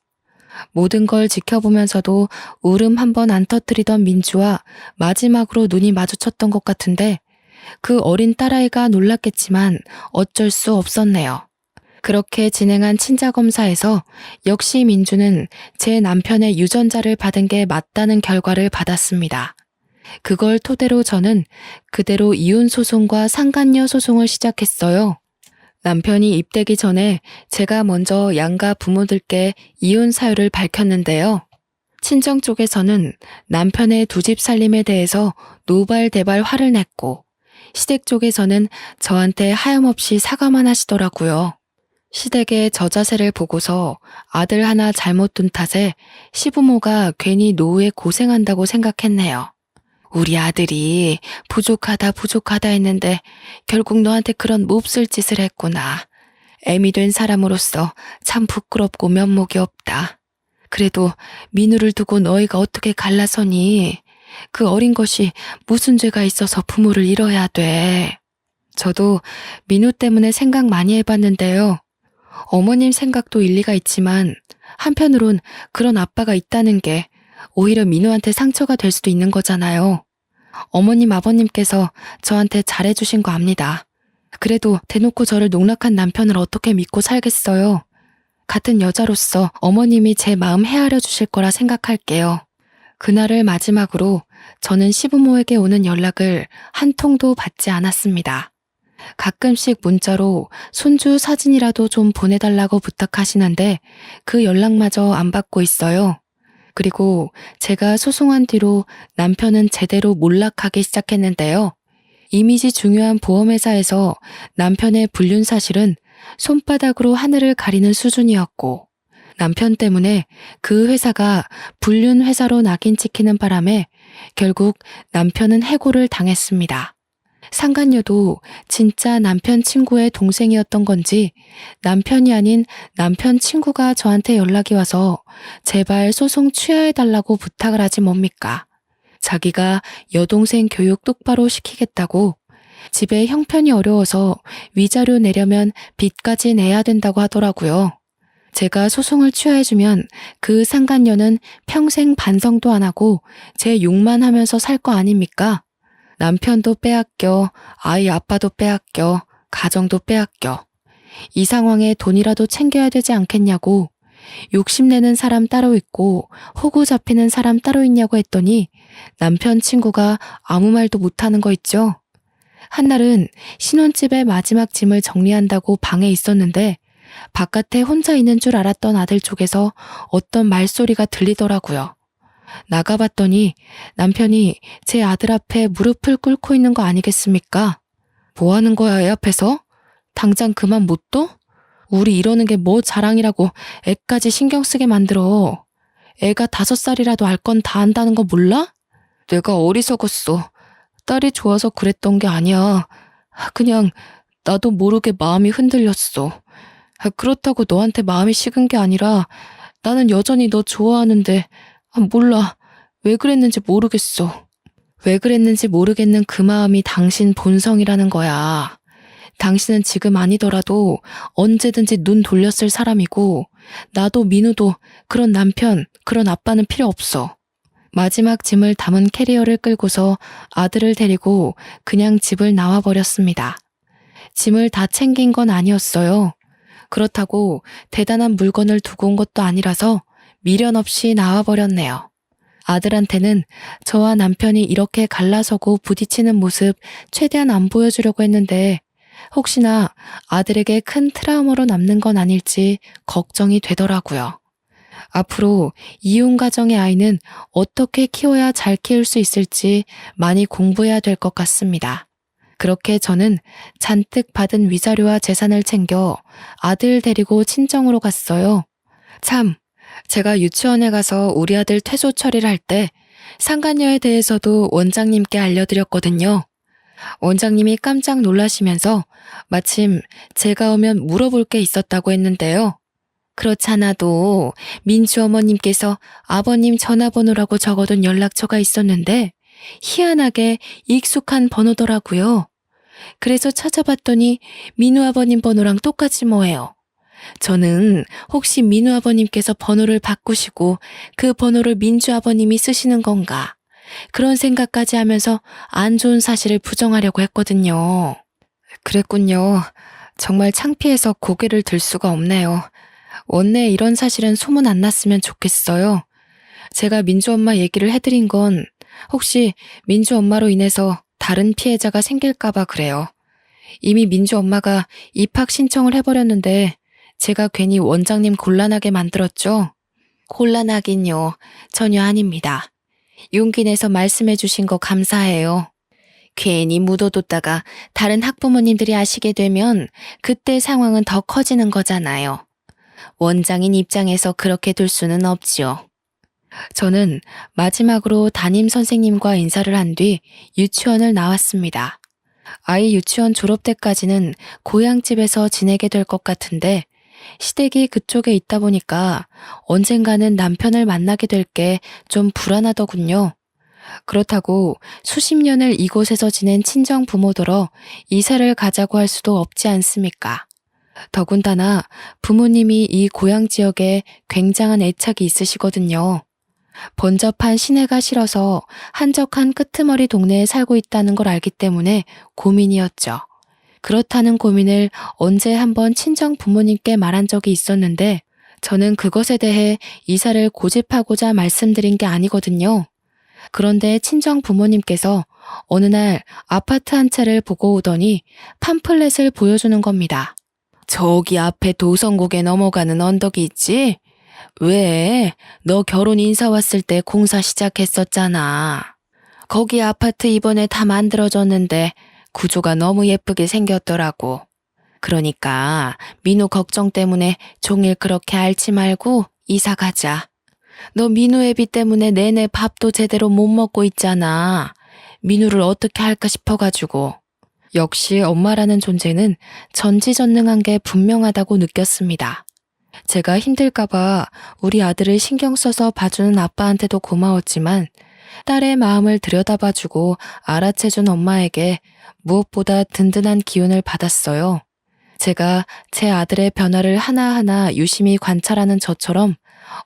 모든 걸 지켜보면서도 울음 한 번 안 터뜨리던 민주와 마지막으로 눈이 마주쳤던 것 같은데 그 어린 딸아이가 놀랐겠지만 어쩔 수 없었네요. 그렇게 진행한 친자검사에서 역시 민주는 제 남편의 유전자를 받은 게 맞다는 결과를 받았습니다. 그걸 토대로 저는 그대로 이혼 소송과 상간녀 소송을 시작했어요. 남편이 입대기 전에 제가 먼저 양가 부모들께 이혼 사유를 밝혔는데요. 친정 쪽에서는 남편의 두 집 살림에 대해서 노발대발 화를 냈고 시댁 쪽에서는 저한테 하염없이 사과만 하시더라고요. 시댁의 저 자세를 보고서 아들 하나 잘못 둔 탓에 시부모가 괜히 노후에 고생한다고 생각했네요. 우리 아들이 부족하다 했는데 결국 너한테 그런 몹쓸 짓을 했구나. 애미 된 사람으로서 참 부끄럽고 면목이 없다. 그래도 민우를 두고 너희가 어떻게 갈라서니? 그 어린 것이 무슨 죄가 있어서 부모를 잃어야 돼. 저도 민우 때문에 생각 많이 해봤는데요. 어머님 생각도 일리가 있지만 한편으론 그런 아빠가 있다는 게 오히려 민우한테 상처가 될 수도 있는 거잖아요. 어머님 아버님께서 저한테 잘해주신 거 압니다. 그래도 대놓고 저를 농락한 남편을 어떻게 믿고 살겠어요. 같은 여자로서 어머님이 제 마음 헤아려 주실 거라 생각할게요. 그날을 마지막으로 저는 시부모에게 오는 연락을 한 통도 받지 않았습니다. 가끔씩 문자로 손주 사진이라도 좀 보내달라고 부탁하시는데 그 연락마저 안 받고 있어요. 그리고 제가 소송한 뒤로 남편은 제대로 몰락하기 시작했는데요. 이미지 중요한 보험회사에서 남편의 불륜 사실은 손바닥으로 하늘을 가리는 수준이었고 남편 때문에 그 회사가 불륜 회사로 낙인 찍히는 바람에 결국 남편은 해고를 당했습니다. 상간녀도 진짜 남편 친구의 동생이었던 건지 남편이 아닌 남편 친구가 저한테 연락이 와서 제발 소송 취하해달라고 부탁을 하지 뭡니까? 자기가 여동생 교육 똑바로 시키겠다고 집에 형편이 어려워서 위자료 내려면 빚까지 내야 된다고 하더라고요. 제가 소송을 취하해주면 그 상간녀는 평생 반성도 안 하고 제 욕만 하면서 살 거 아닙니까? 남편도 빼앗겨, 아이 아빠도 빼앗겨, 가정도 빼앗겨. 이 상황에 돈이라도 챙겨야 되지 않겠냐고 욕심내는 사람 따로 있고 호구 잡히는 사람 따로 있냐고 했더니 남편 친구가 아무 말도 못하는 거 있죠. 한날은 신혼집의 마지막 짐을 정리한다고 방에 있었는데 바깥에 혼자 있는 줄 알았던 아들 쪽에서 어떤 말소리가 들리더라고요. 나가봤더니 남편이 제 아들 앞에 무릎을 꿇고 있는 거 아니겠습니까? 뭐 하는 거야, 애 앞에서? 당장 그만 못 둬? 우리 이러는 게 뭐 자랑이라고 애까지 신경 쓰게 만들어. 애가 5살이라도 알 건 다 안다는 거 몰라? 내가 어리석었어. 딸이 좋아서 그랬던 게 아니야. 그냥 나도 모르게 마음이 흔들렸어. 그렇다고 너한테 마음이 식은 게 아니라 나는 여전히 너 좋아하는데 몰라. 왜 그랬는지 모르겠어. 왜 그랬는지 모르겠는 그 마음이 당신 본성이라는 거야. 당신은 지금 아니더라도 언제든지 눈 돌렸을 사람이고 나도 민우도 그런 남편, 그런 아빠는 필요 없어. 마지막 짐을 담은 캐리어를 끌고서 아들을 데리고 그냥 집을 나와버렸습니다. 짐을 다 챙긴 건 아니었어요. 그렇다고 대단한 물건을 두고 온 것도 아니라서 미련 없이 나와버렸네요. 아들한테는 저와 남편이 이렇게 갈라서고 부딪히는 모습 최대한 안 보여주려고 했는데 혹시나 아들에게 큰 트라우마로 남는 건 아닐지 걱정이 되더라고요. 앞으로 이혼 가정의 아이는 어떻게 키워야 잘 키울 수 있을지 많이 공부해야 될 것 같습니다. 그렇게 저는 잔뜩 받은 위자료와 재산을 챙겨 아들 데리고 친정으로 갔어요. 참, 제가 유치원에 가서 우리 아들 퇴소 처리를 할 때 상간녀에 대해서도 원장님께 알려드렸거든요. 원장님이 깜짝 놀라시면서 마침 제가 오면 물어볼 게 있었다고 했는데요. 그렇잖아도 민주 어머님께서 아버님 전화번호라고 적어둔 연락처가 있었는데 희한하게 익숙한 번호더라고요. 그래서 찾아봤더니 민우 아버님 번호랑 똑같이 뭐예요. 저는 혹시 민우 아버님께서 번호를 바꾸시고 그 번호를 민주 아버님이 쓰시는 건가? 그런 생각까지 하면서 안 좋은 사실을 부정하려고 했거든요. 그랬군요. 정말 창피해서 고개를 들 수가 없네요. 원래 이런 사실은 소문 안 났으면 좋겠어요. 제가 민주 엄마 얘기를 해드린 건 혹시 민주 엄마로 인해서 다른 피해자가 생길까봐 그래요. 이미 민주 엄마가 입학 신청을 해버렸는데 제가 괜히 원장님 곤란하게 만들었죠? 곤란하긴요. 전혀 아닙니다. 용기 내서 말씀해 주신 거 감사해요. 괜히 묻어뒀다가 다른 학부모님들이 아시게 되면 그때 상황은 더 커지는 거잖아요. 원장인 입장에서 그렇게 둘 수는 없지요. 저는 마지막으로 담임 선생님과 인사를 한 뒤 유치원을 나왔습니다. 아이 유치원 졸업 때까지는 고향집에서 지내게 될 것 같은데 시댁이 그쪽에 있다 보니까 언젠가는 남편을 만나게 될 게 좀 불안하더군요. 그렇다고 수십 년을 이곳에서 지낸 친정 부모더러 이사를 가자고 할 수도 없지 않습니까? 더군다나 부모님이 이 고향 지역에 굉장한 애착이 있으시거든요. 번잡한 시내가 싫어서 한적한 끄트머리 동네에 살고 있다는 걸 알기 때문에 고민이었죠. 그렇다는 고민을 언제 한번 친정 부모님께 말한 적이 있었는데 저는 그것에 대해 이사를 고집하고자 말씀드린 게 아니거든요. 그런데 친정 부모님께서 어느 날 아파트 한 채를 보고 오더니 팜플렛을 보여주는 겁니다. 저기 앞에 도성국에 넘어가는 언덕이 있지? 왜? 너 결혼 인사 왔을 때 공사 시작했었잖아. 거기 아파트 이번에 다 만들어졌는데 구조가 너무 예쁘게 생겼더라고. 그러니까 민우 걱정 때문에 종일 그렇게 앓지 말고 이사 가자. 너 민우 애비 때문에 내내 밥도 제대로 못 먹고 있잖아. 민우를 어떻게 할까 싶어가지고. 역시 엄마라는 존재는 전지전능한 게 분명하다고 느꼈습니다. 제가 힘들까봐 우리 아들을 신경 써서 봐주는 아빠한테도 고마웠지만 딸의 마음을 들여다봐주고 알아채준 엄마에게 무엇보다 든든한 기운을 받았어요. 제가 제 아들의 변화를 하나하나 유심히 관찰하는 저처럼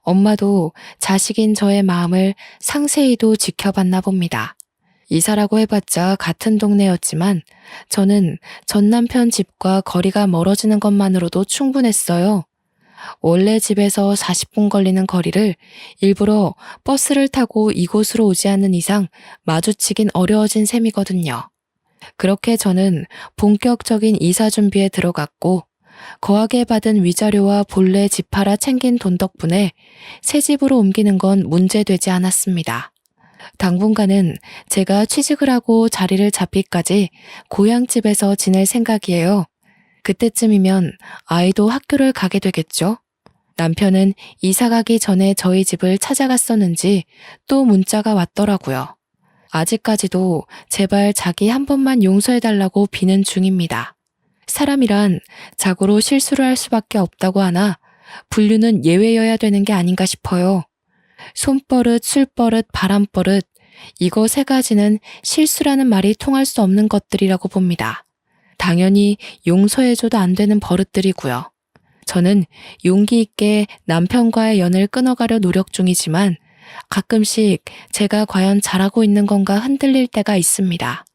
엄마도 자식인 저의 마음을 상세히도 지켜봤나 봅니다. 이사라고 해봤자 같은 동네였지만 저는 전 남편 집과 거리가 멀어지는 것만으로도 충분했어요. 원래 집에서 40분 걸리는 거리를 일부러 버스를 타고 이곳으로 오지 않는 이상 마주치긴 어려워진 셈이거든요. 그렇게 저는 본격적인 이사 준비에 들어갔고 거하게 받은 위자료와 본래 집 팔아 챙긴 돈 덕분에 새 집으로 옮기는 건 문제되지 않았습니다. 당분간은 제가 취직을 하고 자리를 잡기까지 고향집에서 지낼 생각이에요. 그때쯤이면 아이도 학교를 가게 되겠죠? 남편은 이사 가기 전에 저희 집을 찾아갔었는지 또 문자가 왔더라고요. 아직까지도 제발 자기 한 번만 용서해달라고 비는 중입니다. 사람이란 자고로 실수를 할 수밖에 없다고 하나 분류는 예외여야 되는 게 아닌가 싶어요. 손버릇, 술버릇, 바람버릇 이거 세 가지는 실수라는 말이 통할 수 없는 것들이라고 봅니다. 당연히 용서해줘도 안 되는 버릇들이고요. 저는 용기 있게 남편과의 연을 끊어가려 노력 중이지만 가끔씩 제가 과연 잘하고 있는 건가 흔들릴 때가 있습니다.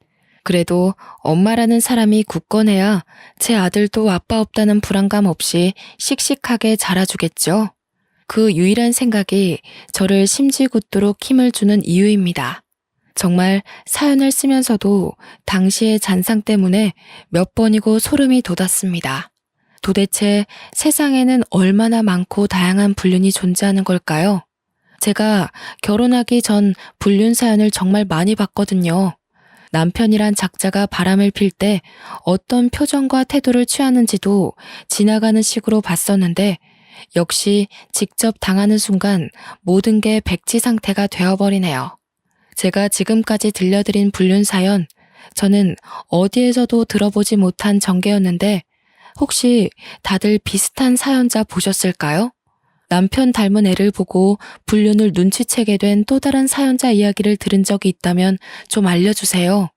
그래도 엄마라는 사람이 굳건해야 제 아들도 아빠 없다는 불안감 없이 씩씩하게 자라주겠죠. 그 유일한 생각이 저를 심지궂도록 힘을 주는 이유입니다. 정말 사연을 쓰면서도 당시의 잔상 때문에 몇 번이고 소름이 돋았습니다. 도대체 세상에는 얼마나 많고 다양한 불륜이 존재하는 걸까요? 제가 결혼하기 전 불륜 사연을 정말 많이 봤거든요. 남편이란 작자가 바람을 필 때 어떤 표정과 태도를 취하는지도 지나가는 식으로 봤었는데 역시 직접 당하는 순간 모든 게 백지 상태가 되어버리네요. 제가 지금까지 들려드린 불륜 사연, 저는 어디에서도 들어보지 못한 전개였는데 혹시 다들 비슷한 사연자 보셨을까요? 남편 닮은 애를 보고 불륜을 눈치채게 된 또 다른 사연자 이야기를 들은 적이 있다면 좀 알려주세요.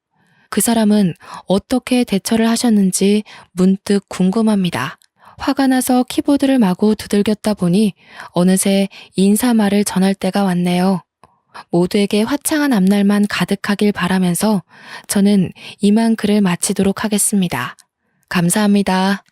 그 사람은 어떻게 대처를 하셨는지 문득 궁금합니다. 화가 나서 키보드를 마구 두들겼다 보니 어느새 인사말을 전할 때가 왔네요. 모두에게 화창한 앞날만 가득하길 바라면서 저는 이만 글을 마치도록 하겠습니다. 감사합니다.